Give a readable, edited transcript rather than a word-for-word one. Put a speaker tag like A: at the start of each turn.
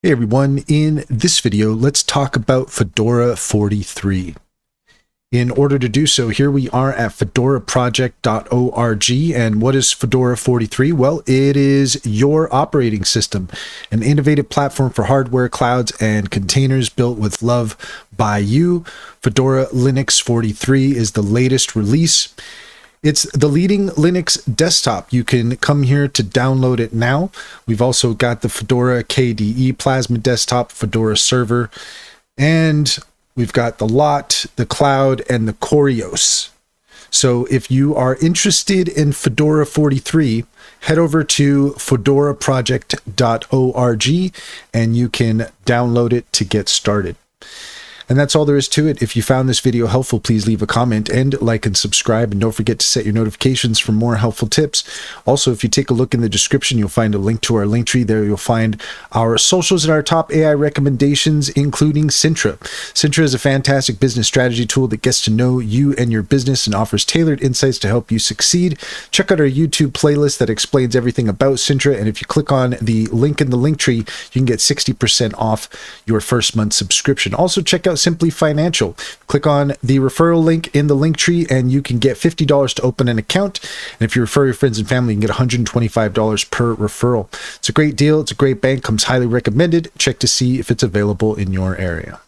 A: Hey everyone, in this video, let's talk about Fedora 43. In order to do so, here we are at fedoraproject.org. And what is Fedora 43? Well, it is your operating system, an innovative platform for hardware, clouds, and containers built with love by you. Fedora Linux 43 is the latest release. It's the leading Linux desktop. You can come here to download it now. We've also got the Fedora KDE Plasma Desktop, Fedora Server, and we've got the Lot, the Cloud, and the Corios. So if you are interested in Fedora 43, head over to fedoraproject.org and you can download it to get started. And that's all there is to it. If you found this video helpful, please leave a comment and like and subscribe. And don't forget to set your notifications for more helpful tips. Also, if you take a look in the description, you'll find a link to our link tree. There you'll find our socials and our top AI recommendations, including Sintra. Sintra is a fantastic business strategy tool that gets to know you and your business and offers tailored insights to help you succeed. Check out our YouTube playlist that explains everything about Sintra. And if you click on the link in the link tree, you can get 60% off your first month subscription. Also, check out Simply Financial. Click on the referral link in the link tree and you can get $50 to open an account. And if you refer your friends and family, you can get $125 per referral. It's a great deal. It's a great bank. Comes highly recommended. Check to see if it's available in your area.